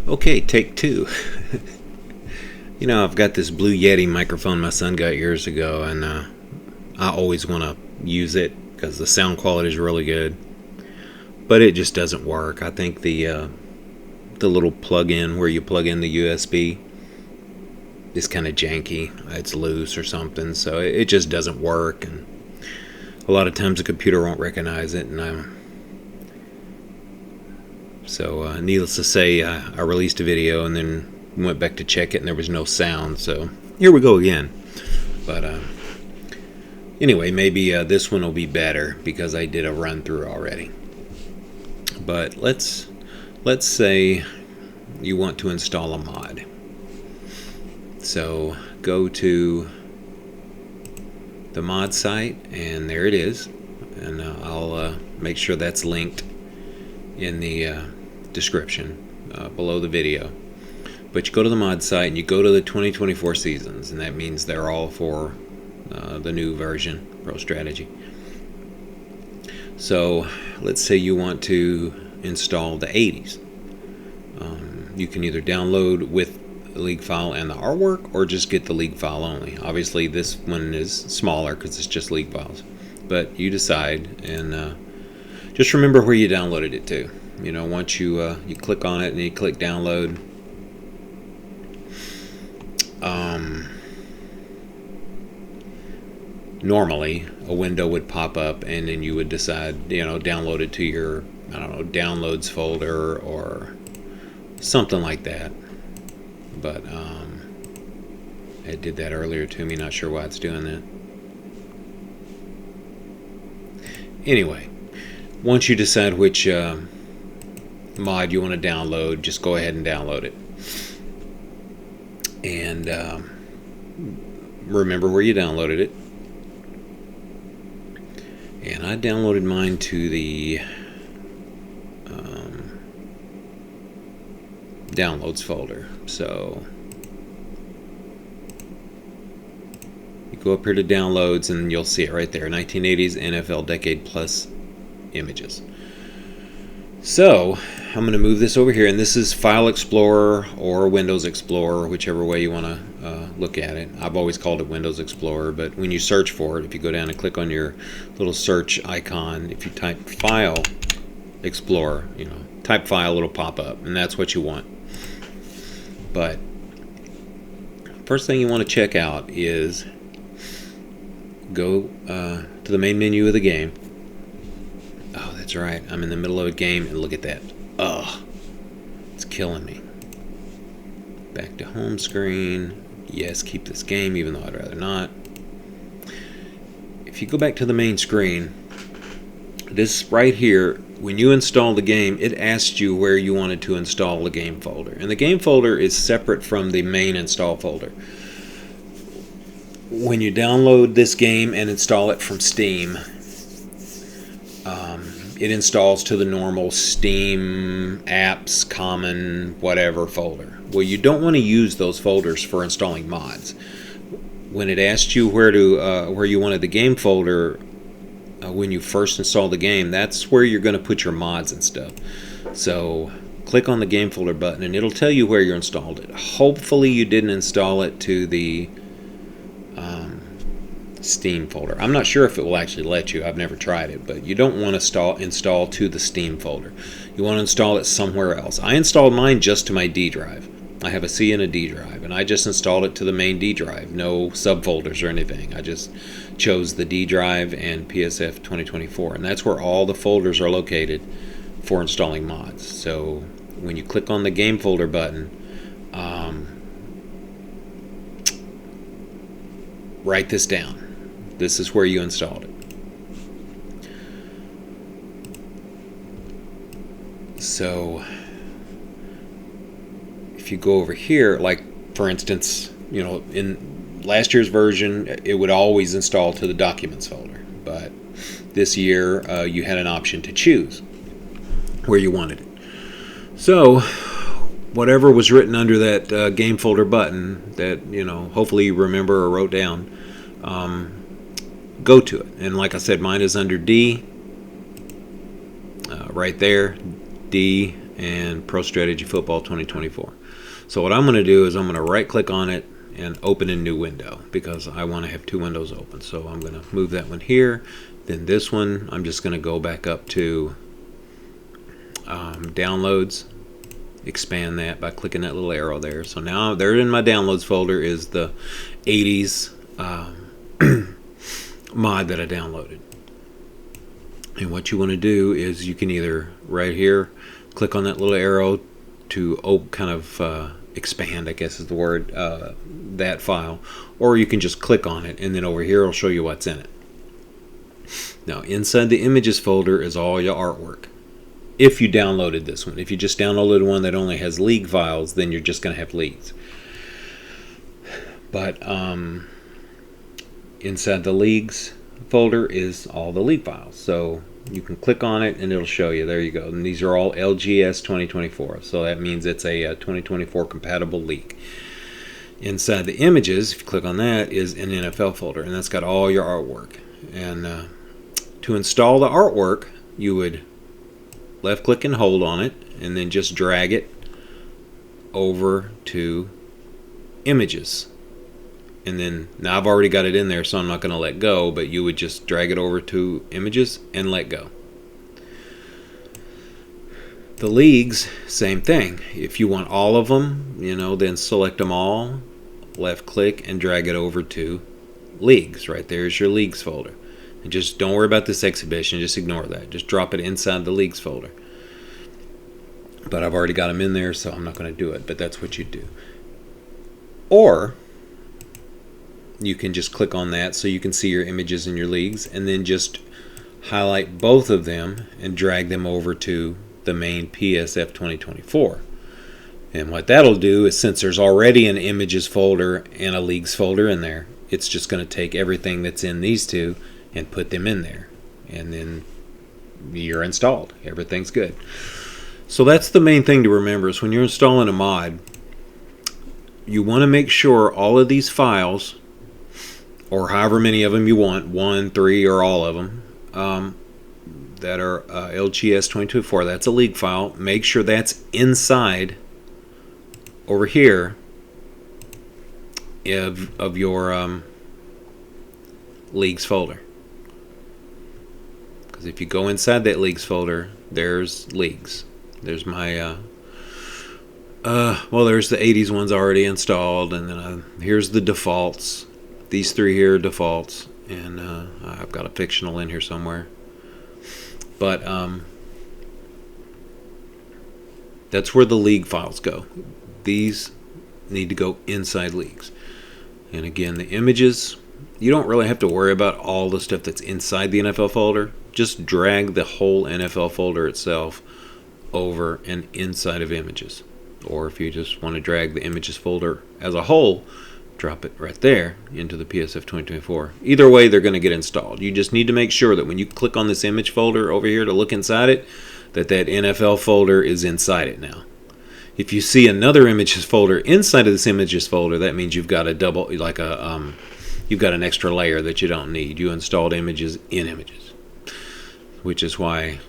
Okay, take two. I've got this Blue Yeti microphone my son got years ago, and I always want to use it because the sound quality is really good. But it just doesn't work. I think the little plug-in where you plug in the USB is kind of janky. It's loose or something, so it just doesn't work. And a lot of times the computer won't recognize it, and needless to say, I released a video and then went back to check it, and there was no sound. So here we go again. But anyway, maybe this one will be better because I did a run through already. But let's say you want to install a mod. So go to the mod site, and there it is. And I'll make sure that's linked in the description below the video. But you go to the mod site and you go to the 2024 seasons, and that means they're all for the new version, Pro Strategy. So let's say you want to install the 80s. You can either download with the league file and the artwork, or just get the league file only. Obviously this one is smaller because it's just league files, but you decide. And just remember where you downloaded it to. Once you click on it and you click download, normally a window would pop up, and then you would decide, download it to your, downloads folder or something like that. But it did that earlier to me, not sure why it's doing that. Anyway, once you decide which mod you want to download, just go ahead and download it. And remember where you downloaded it. And I downloaded mine to the downloads folder. So you go up here to downloads, and you'll see it right there, 1980s NFL Decade Plus images. So I'm going to move this over here, and this is File Explorer or Windows Explorer, whichever way you want to look at it. I've always called it Windows Explorer, but when you search for it, if you go down and click on your little search icon, if you type File Explorer, type File, it'll pop up, and that's what you want. But first thing you want to check out is go to the main menu of the game. Oh, that's right. I'm in the middle of a game, and look at that. Ugh. It's killing me. Back to home screen. Yes, keep this game, even though I'd rather not. If you go back to the main screen, this right here, when you install the game, it asked you where you wanted to install the game folder. And the game folder is separate from the main install folder. When you download this game and install it from Steam, it installs to the normal Steam apps, common, whatever folder. Well, you don't want to use those folders for installing mods. When it asked you where you wanted the game folder, when you first install the game, that's where you're going to put your mods and stuff. So click on the game folder button, and it'll tell you where you installed it. Hopefully you didn't install it to the Steam folder. I'm not sure if it will actually let you. I've never tried it, but you don't want to install to the Steam folder. You want to install it somewhere else. I installed mine just to my D drive. I have a C and a D drive, and I just installed it to the main D drive. No subfolders or anything. I just chose the D drive and PSF 2024, and that's where all the folders are located for installing mods. So when you click on the game folder button, write this down. This is where you installed it. So if you go over here, like for instance, in last year's version, it would always install to the documents folder. But this year, you had an option to choose where you wanted it. So whatever was written under that game folder button that, hopefully you remember or wrote down, go to it. And like I said, mine is under D, right there, D, and Pro Strategy Football 2024. So what I'm going to do is I'm going to right click on it and open a new window because I want to have two windows open. So I'm going to move that one here. Then this one, I'm just going to go back up to downloads, expand that by clicking that little arrow there. So now there in my downloads folder is the 80s mod that I downloaded. And what you want to do is you can either right here click on that little arrow to kind of expand, I guess is the word, that file, or you can just click on it and then over here it'll show you what's in it. Now inside the images folder is all your artwork. If you downloaded this one, if you just downloaded one that only has league files, then you're just going to have leagues. But inside the leagues folder is all the league files. So you can click on it and it'll show you. There you go. And these are all LGS 2024. So that means it's a 2024 compatible league. Inside the images, if you click on that, is an NFL folder, and that's got all your artwork. And to install the artwork, you would left click and hold on it and then just drag it over to images. And then now I've already got it in there, so I'm not going to let go, but you would just drag it over to images and let go. The leagues, same thing. If you want all of them, then select them all, left click and drag it over to leagues. Right there is your leagues folder. And just don't worry about this exhibition, just ignore that. Just drop it inside the leagues folder. But I've already got them in there, so I'm not going to do it, but that's what you do. Or you can just click on that so you can see your images in your leagues, and then just highlight both of them and drag them over to the main PSF 2024. And what that'll do is, since there's already an images folder and a leagues folder in there, it's just going to take everything that's in these two and put them in there, and then you're installed. Everything's good. So that's the main thing to remember, is when you're installing a mod, you want to make sure all of these files, or however many of them you want, 1, 3, or all of them, that are LGS 2024, that's a league file. Make sure that's inside over here of your leagues folder. Because if you go inside that leagues folder, there's leagues. There's my there's the 80s ones already installed, and then here's the defaults. These three here are defaults, and I've got a fictional in here somewhere. But that's where the league files go. These need to go inside leagues. And again, the images, you don't really have to worry about all the stuff that's inside the NFL folder. Just drag the whole NFL folder itself over and inside of images. Or if you just want to drag the images folder as a whole, drop it right there into the PSF 2024. Either way, they're going to get installed. You just need to make sure that when you click on this image folder over here to look inside it, that NFL folder is inside it now. If you see another images folder inside of this images folder, that means you've got you've got an extra layer that you don't need. You installed images in images, which is why,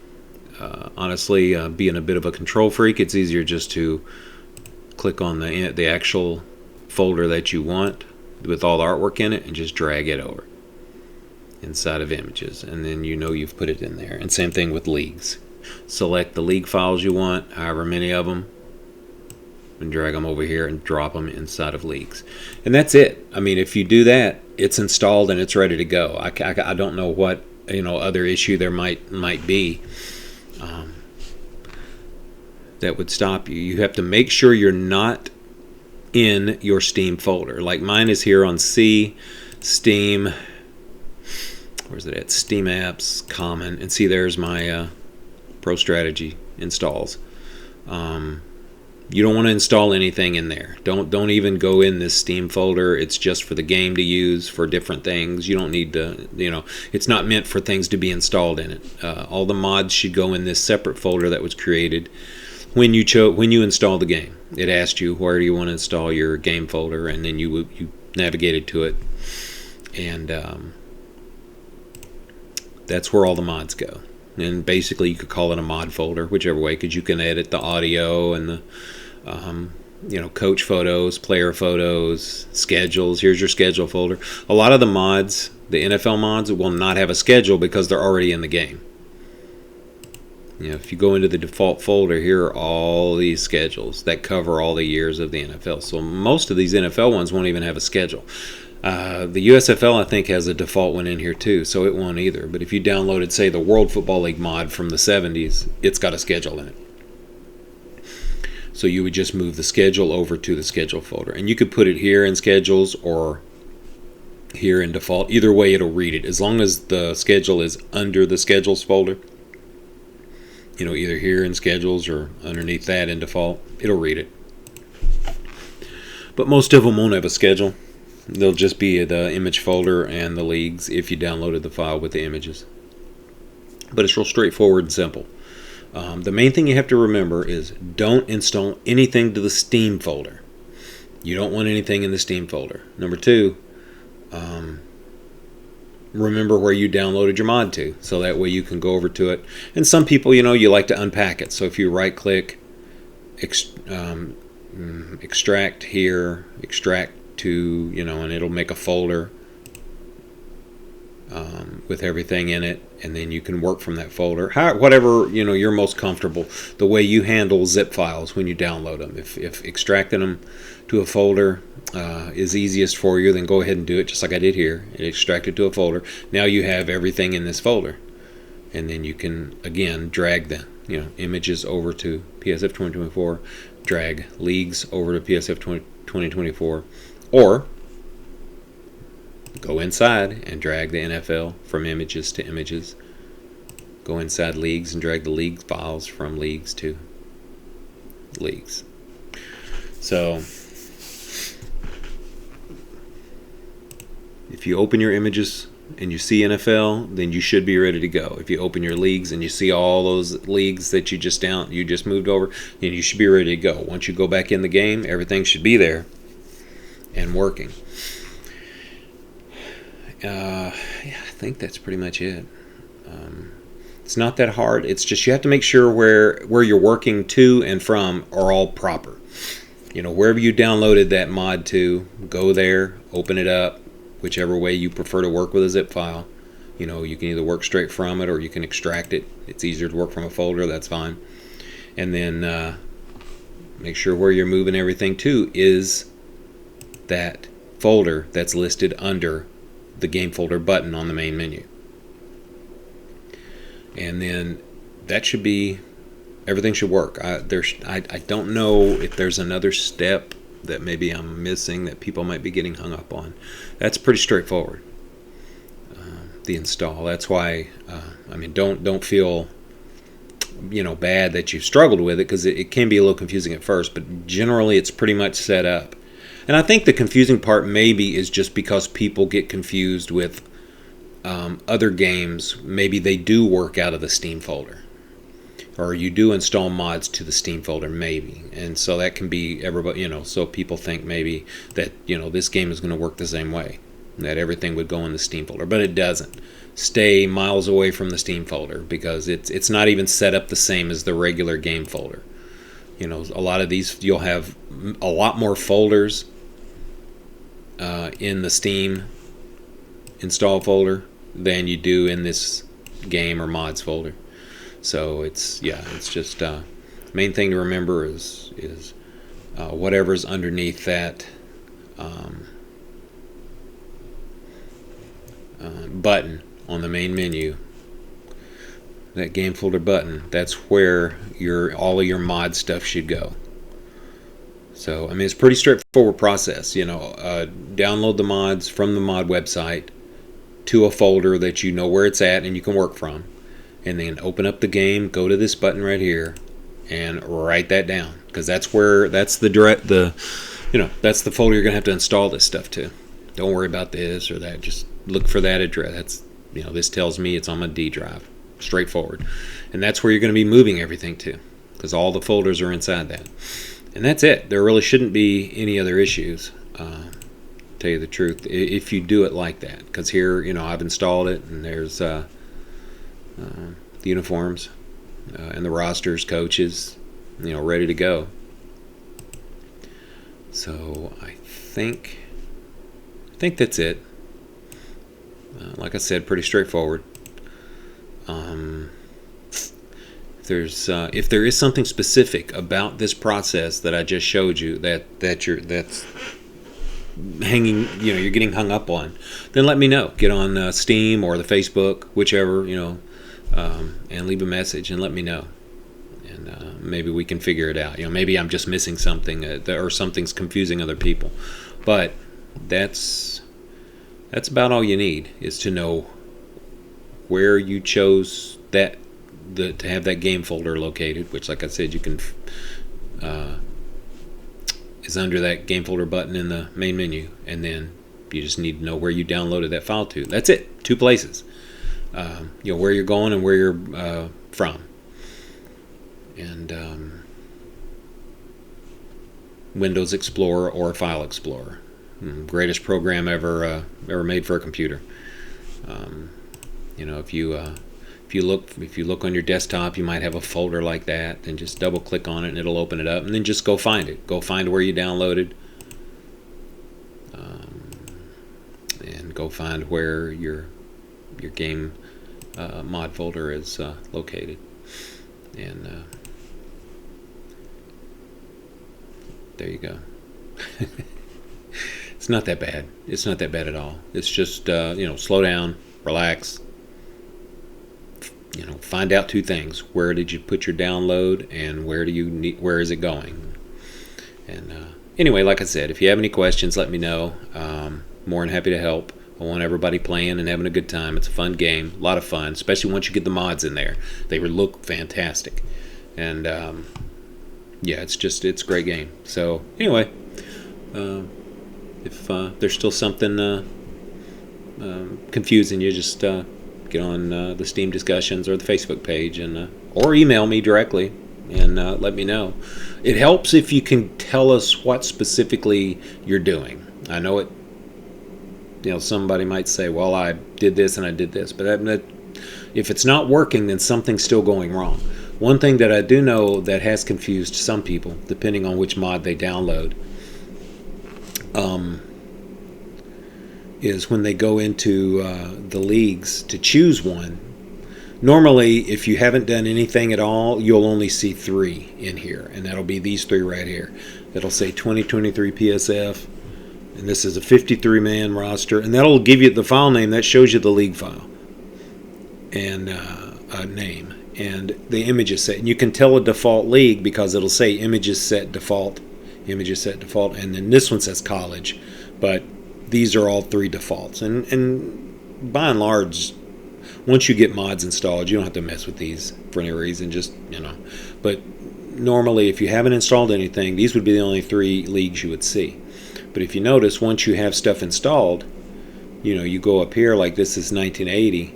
honestly, being a bit of a control freak, it's easier just to click on the actual folder that you want with all the artwork in it and just drag it over inside of images, and then you've put it in there. And same thing with leagues. Select the league files you want, however many of them, and drag them over here and drop them inside of leagues. And that's it. I mean, if you do that, it's installed and it's ready to go. I don't know what other issue there might be that would stop you. You have to make sure you're not in your Steam folder. Like mine is here on C, Steam, where's it at? Steam Apps, Common, and see there's my Pro Strategy installs. You don't want to install anything in there. Don't even go in this Steam folder. It's just for the game to use for different things. You don't need to, it's not meant for things to be installed in it. All the mods should go in this separate folder that was created when you install the game. It asked you where do you want to install your game folder, and then you navigated to it, and that's where all the mods go. and basically you could call it a mod folder, whichever way, because you can edit the audio and the coach photos, player photos, schedules. Here's your schedule folder. A lot of the mods, the NFL mods, will not have a schedule because they're already in the game. If you go into the default folder, here are all these schedules that cover all the years of the NFL. So most of these NFL ones won't even have a schedule. The USFL, I think, has a default one in here too, so it won't either. But if you downloaded, say, the World Football League mod from the 70s, it's got a schedule in it. So you would just move the schedule over to the schedule folder. And you could put it here in schedules or here in default. Either way, it'll read it. As long as the schedule is under the schedules folder, either here in schedules or underneath that in default, it'll read it. But most of them won't have a schedule. They'll just be the image folder and the leagues if you downloaded the file with the images. But it's real straightforward and simple. The main thing you have to remember is don't install anything to the Steam folder. You don't want anything in the Steam folder. Number two, remember where you downloaded your mod to, so that way you can go over to it. And some people, you like to unpack it. So if you right click, extract here, extract to, and it'll make a folder with everything in it, and then you can work from that folder. Whatever you're most comfortable, the way you handle zip files when you download them. If extracting them to a folder is easiest for you, then go ahead and do it just like I did here. Extract it to a folder. Now you have everything in this folder, and then you can again drag the images over to PSF 2024, drag leagues over to PSF 2024, or go inside and drag the NFL from images to images. Go inside leagues and drag the league files from leagues to leagues. So if you open your images and you see NFL, then you should be ready to go. If you open your leagues and you see all those leagues that you just moved over, then you should be ready to go. Once you go back in the game, everything should be there and working. I think that's pretty much it. It's not that hard. It's just you have to make sure where you're working to and from are all proper. Wherever you downloaded that mod to, go there, open it up, whichever way you prefer to work with a zip file. You can either work straight from it or you can extract it. It's easier to work from a folder, that's fine. And then make sure where you're moving everything to is that folder that's listed under the game folder button on the main menu. And then that should be, everything should work. I don't know if there's another step that maybe I'm missing that people might be getting hung up on. That's pretty straightforward, the install. That's why, don't feel bad that you've struggled with it, because it can be a little confusing at first, but generally it's pretty much set up. And I think the confusing part maybe is just because people get confused with other games. Maybe they do work out of the Steam folder, or you do install mods to the Steam folder, maybe. And so that can be everybody, so people think maybe that, this game is going to work the same way, that everything would go in the Steam folder, but it doesn't. Stay miles away from the Steam folder, because it's not even set up the same as the regular game folder. A lot of these, you'll have a lot more folders in the Steam install folder than you do in this game or mods folder. So it's just main thing to remember is whatever's underneath that button on the main menu, that game folder button, that's where all of your mod stuff should go. So it's a pretty straightforward process. Download the mods from the mod website to a folder that you know where it's at and you can work from, and then open up the game, go to this button right here, and write that down, because that's the folder you're gonna have to install this stuff to. Don't worry about this or that. Just look for that address. That's this tells me it's on my D drive. Straightforward, and that's where you're going to be moving everything to, because all the folders are inside that. And that's it. There really shouldn't be any other issues, tell you the truth, if you do it like that. Because here, I've installed it, and there's the uniforms, and the rosters, coaches, ready to go. So I think that's it. Like I said, pretty straightforward. If there is something specific about this process that I just showed you that's hanging, you're getting hung up on, then let me know. Get on Steam or the Facebook, whichever, and leave a message and let me know. And maybe we can figure it out. Maybe I'm just missing something, or something's confusing other people. But that's about all you need, is to know where you chose to have that game folder located, which, like I said, you can is under that game folder button in the main menu, and then you just need to know where you downloaded that file to. That's it. 2 places. Where you're going and where you're from. And Windows Explorer or File Explorer. Greatest program ever made for a computer. If you look on your desktop, you might have a folder like that, and just double click on it and it'll open it up, and then just go find it. Go find where you downloaded, and go find where your game mod folder is located. And there you go. It's not that bad. It's not that bad at all. It's just slow down, relax. Find out 2 things: where did you put your download, and where is it going? And anyway, like I said, if you have any questions, let me know. More than happy to help. I want everybody playing and having a good time. It's a fun game, a lot of fun, especially once you get the mods in there. They look fantastic, and it's a great game. So anyway, if there's still something confusing you, just get on the Steam discussions or the Facebook page, and or email me directly and let me know. It helps if you can tell us what specifically you're doing. I know it. Somebody might say, "Well, I did this and I did this," but if it's not working, then something's still going wrong. One thing that I do know that has confused some people, depending on which mod they download, is when they go into the leagues to choose one. Normally, if you haven't done anything at all, you'll only see 3 in here, and that'll be these 3 right here. It'll say 2023 PSF, and this is a 53-man roster, and that'll give you the file name. That shows you the league file and name, and the images set. And you can tell a default league because it'll say images set default, and then this one says college, but these are all 3 defaults. And by and large, once you get mods installed, you don't have to mess with these for any reason. Just, But normally, if you haven't installed anything, these would be the only 3 leagues you would see. But if you notice, once you have stuff installed, you go up here, like this is 1980,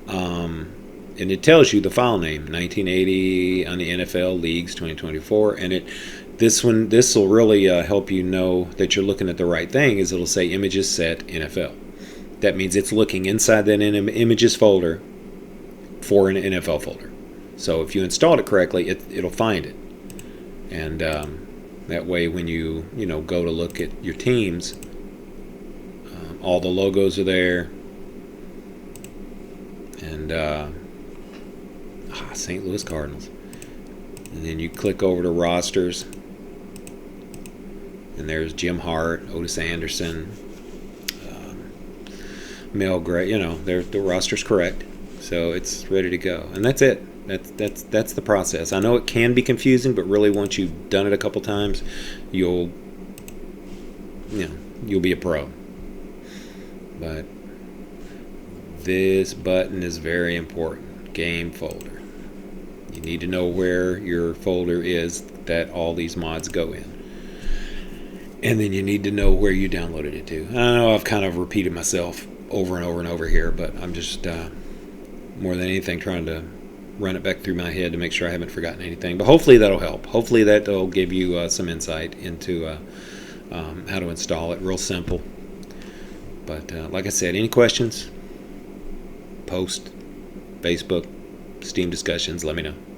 and it tells you the file name, 1980 on the NFL Leagues 2024, and this will really help you know that you're looking at the right thing, is it'll say images set NFL. That means it's looking inside that images folder for an NFL folder. So if you installed it correctly, it'll find it. And that way when you go to look at your teams, all the logos are there. And St. Louis Cardinals. And then you click over to rosters, and there's Jim Hart, Otis Anderson, Mel Gray. The roster's correct, so it's ready to go. And that's it. That's the process. I know it can be confusing, but really once you've done it a couple times, you'll be a pro. But this button is very important. Game folder. You need to know where your folder is that all these mods go in. And then you need to know where you downloaded it to. I know I've kind of repeated myself over and over and over here, but I'm just more than anything trying to run it back through my head to make sure I haven't forgotten anything. But hopefully that'll help. Hopefully that'll give you some insight into how to install it. Real simple. But like I said, any questions? Post, Facebook, Steam discussions, let me know.